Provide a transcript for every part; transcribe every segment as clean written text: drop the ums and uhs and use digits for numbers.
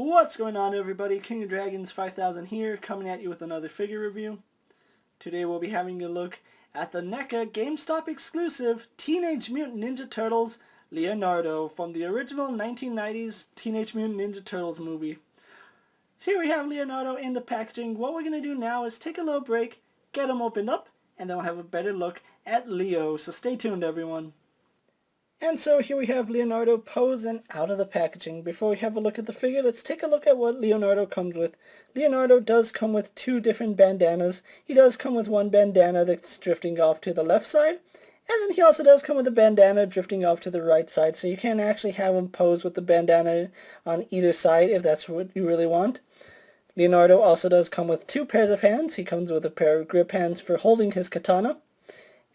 What's going on, everybody? King of Dragons 5000 here, coming at you with another figure review. Today we'll be having a look at the NECA Gamestop exclusive Teenage Mutant Ninja Turtles Leonardo from the original 1990s Teenage Mutant Ninja Turtles movie. So here we have Leonardo in the packaging. What we're going to do now is take a little break, get him opened up, and then we'll have a better look at Leo. So stay tuned, everyone. And so here we have Leonardo posing out of the packaging. Before we have a look at the figure, let's take a look at what Leonardo comes with. Leonardo does come with two different bandanas. He does come with one bandana that's drifting off to the left side, and then he also does come with a bandana drifting off to the right side. So you can actually have him pose with the bandana on either side if that's what you really want. Leonardo also does come with two pairs of hands. He comes with a pair of grip hands for holding his katana.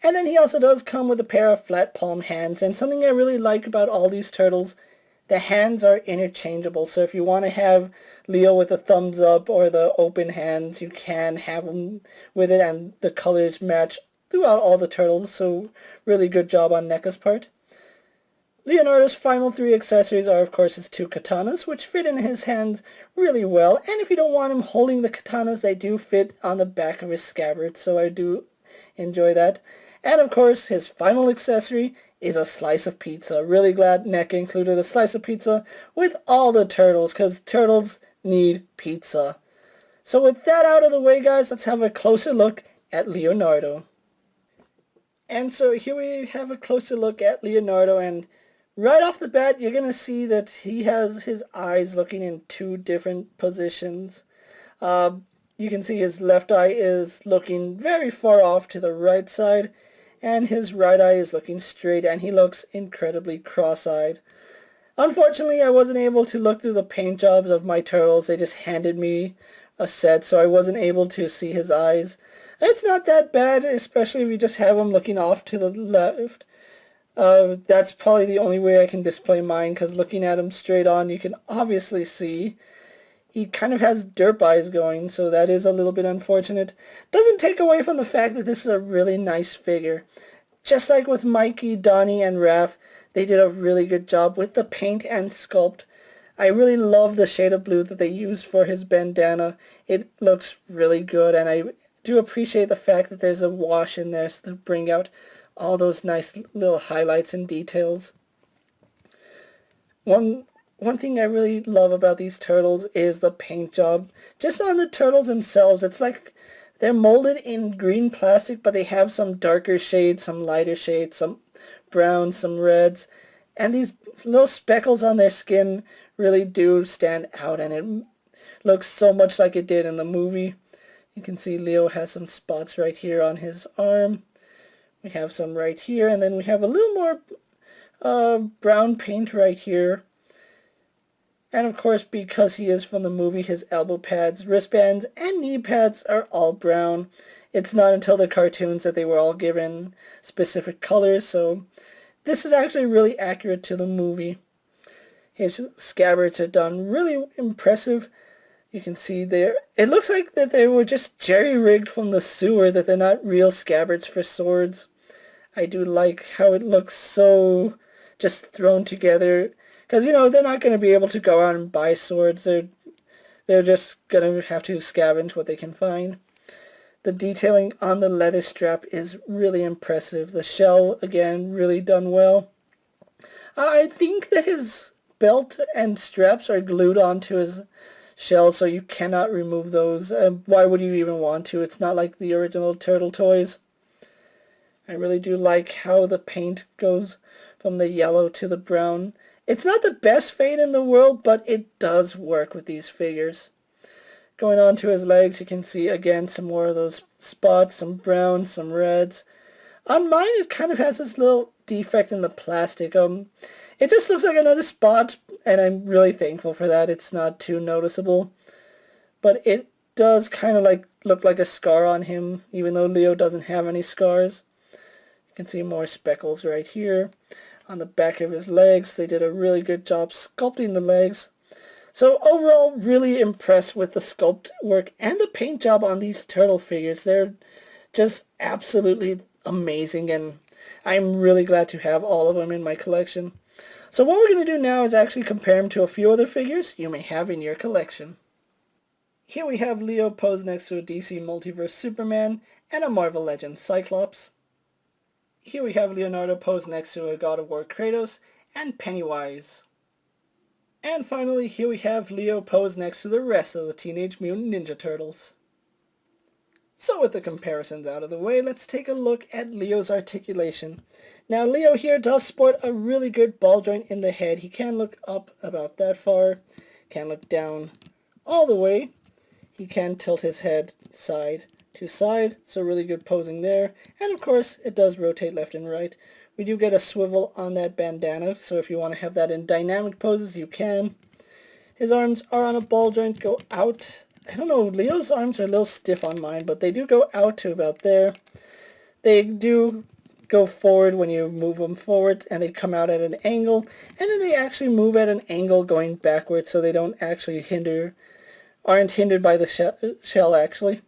And then he also does come with a pair of flat palm hands, and something I really like about all these turtles, the hands are interchangeable. So if you want to have Leo with the thumbs up or the open hands, you can have him with it, and the colors match throughout all the turtles, so really good job on NECA's part. Leonardo's final three accessories are, of course, his two katanas, which fit in his hands really well, and if you don't want him holding the katanas, they do fit on the back of his scabbard, so I do enjoy that. And of course, his final accessory is a slice of pizza. Really glad NECA included a slice of pizza with all the turtles, because turtles need pizza. So with that out of the way, guys, let's have a closer look at Leonardo. And so here we have a closer look at Leonardo, and right off the bat, you're going to see that he has his eyes looking in two different positions. You can see his left eye is looking very far off to the right side, and his right eye is looking straight, and he looks incredibly cross-eyed. Unfortunately, I wasn't able to look through the paint jobs of my turtles. They just handed me a set, so I wasn't able to see his eyes. It's not that bad, especially if you just have him looking off to the left. That's probably the only way I can display mine, because looking at him straight on, you can obviously see he kind of has derp eyes going, so that is a little bit unfortunate. Doesn't take away from the fact that this is a really nice figure. Just like with Mikey, Donnie, and Raph, they did a really good job with the paint and sculpt. I really love the shade of blue that they used for his bandana. It looks really good, and I do appreciate the fact that there's a wash in there to bring out all those nice little highlights and details. One thing I really love about these turtles is the paint job. Just on the turtles themselves, it's like they're molded in green plastic, but they have some darker shades, some lighter shades, some browns, some reds, and these little speckles on their skin really do stand out, and it looks so much like it did in the movie. You can see Leo has some spots right here on his arm. We have some right here, and then we have a little more brown paint right here. And of course, because he is from the movie, his elbow pads, wristbands, and knee pads are all brown. It's not until the cartoons that they were all given specific colors, so this is actually really accurate to the movie. His scabbards are done really impressive. You can see there, it looks like that they were just jerry-rigged from the sewer, that they're not real scabbards for swords. I do like how it looks so just thrown together. Because, you know, they're not going to be able to go out and buy swords. They're just going to have to scavenge what they can find. The detailing on the leather strap is really impressive. The shell, again, really done well. I think that his belt and straps are glued onto his shell, so you cannot remove those. Why would you even want to? It's not like the original Turtle toys. I really do like how the paint goes from the yellow to the brown. It's not the best fade in the world, but it does work with these figures. Going on to his legs, you can see again some more of those spots, some browns, some reds. On mine, it kind of has this little defect in the plastic. It just looks like another spot, and I'm really thankful for that. It's not too noticeable. But it does kind of look like a scar on him, even though Leo doesn't have any scars. You can see more speckles right here. On the back of his legs, they did a really good job sculpting the legs. So overall, really impressed with the sculpt work and the paint job on these turtle figures. They're just absolutely amazing, and I'm really glad to have all of them in my collection. So what we're going to do now is actually compare him to a few other figures you may have in your collection. Here we have Leo posed next to a DC Multiverse Superman and a Marvel Legends Cyclops. Here we have Leonardo posed next to a God of War Kratos and Pennywise. And finally, here we have Leo posed next to the rest of the Teenage Mutant Ninja Turtles. So with the comparisons out of the way, let's take a look at Leo's articulation. Now Leo here does sport a really good ball joint in the head. He can look up about that far, can look down all the way. He can tilt his head side to side, so really good posing there. And of course, it does rotate left and right. We do get a swivel on that bandana, so if you want to have that in dynamic poses, you can. His arms are on a ball joint, go out. I don't know, Leo's arms are a little stiff on mine, but they do go out to about there. They do go forward when you move them forward, and they come out at an angle. And then they actually move at an angle going backwards, so they don't actually aren't hindered by the shell actually.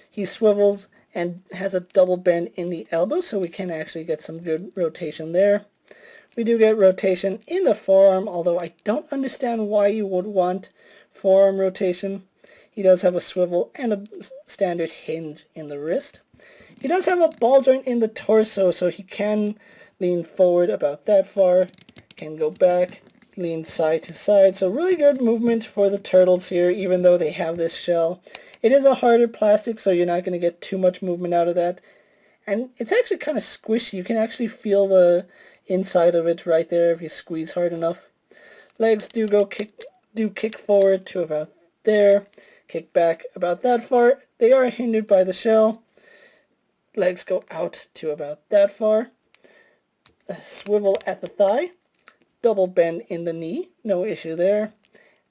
He swivels and has a double bend in the elbow, so we can actually get some good rotation there. We do get rotation in the forearm, although I don't understand why you would want forearm rotation. He does have a swivel and a standard hinge in the wrist. He does have a ball joint in the torso, so he can lean forward about that far, can go back, lean side to side. So really good movement for the turtles here, even though they have this shell. It is a harder plastic, so you're not going to get too much movement out of that. And it's actually kind of squishy. You can actually feel the inside of it right there if you squeeze hard enough. Legs do kick forward to about there, kick back about that far. They are hindered by the shell. Legs go out to about that far. A swivel at the thigh. Double bend in the knee. No issue there.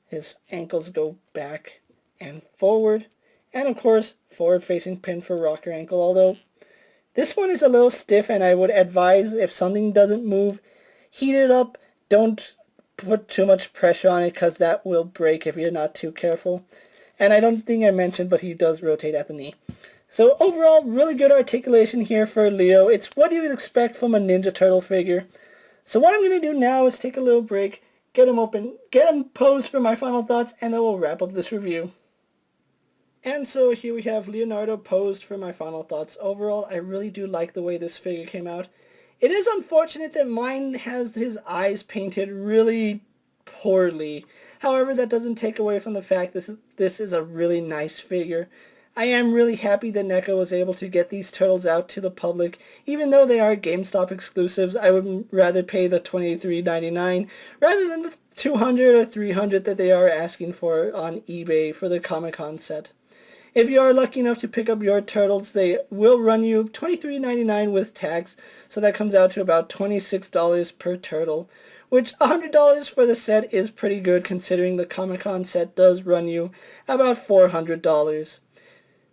His ankles go back and forward. And of course, forward-facing pin for rocker ankle, although this one is a little stiff, and I would advise if something doesn't move, heat it up. Don't put too much pressure on it, because that will break if you're not too careful. And I don't think I mentioned, but he does rotate at the knee. So overall, really good articulation here for Leo. It's what you would expect from a Ninja Turtle figure. So what I'm going to do now is take a little break, get him open, get him posed for my final thoughts, and then we'll wrap up this review. And so here we have Leonardo posed for my final thoughts. Overall, I really do like the way this figure came out. It is unfortunate that mine has his eyes painted really poorly. However, that doesn't take away from the fact this is a really nice figure. I am really happy that NECA was able to get these turtles out to the public. Even though they are GameStop exclusives, I would rather pay the $23.99 rather than the $200 or $300 that they are asking for on eBay for the Comic-Con set. If you are lucky enough to pick up your turtles, they will run you $23.99 with tax, so that comes out to about $26 per turtle, which $100 for the set is pretty good considering the Comic-Con set does run you about $400.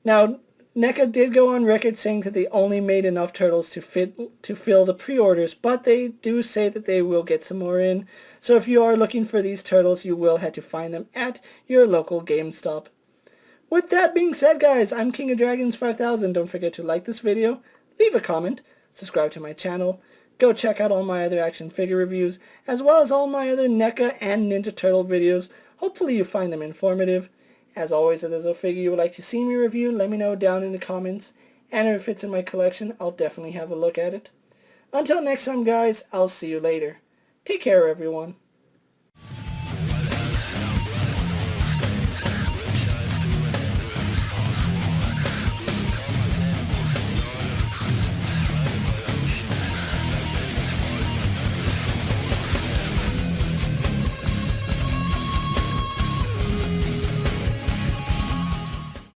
Now, NECA did go on record saying that they only made enough turtles to fill the pre-orders, but they do say that they will get some more in, so if you are looking for these turtles, you will have to find them at your local GameStop. With that being said, guys, I'm KingofDragons 5000. Don't forget to like this video, leave a comment, subscribe to my channel, go check out all my other action figure reviews, as well as all my other NECA and Ninja Turtle videos. Hopefully you find them informative. As always, if there's a figure you would like to see me review, let me know down in the comments, and if it's in my collection, I'll definitely have a look at it. Until next time, guys, I'll see you later. Take care, everyone.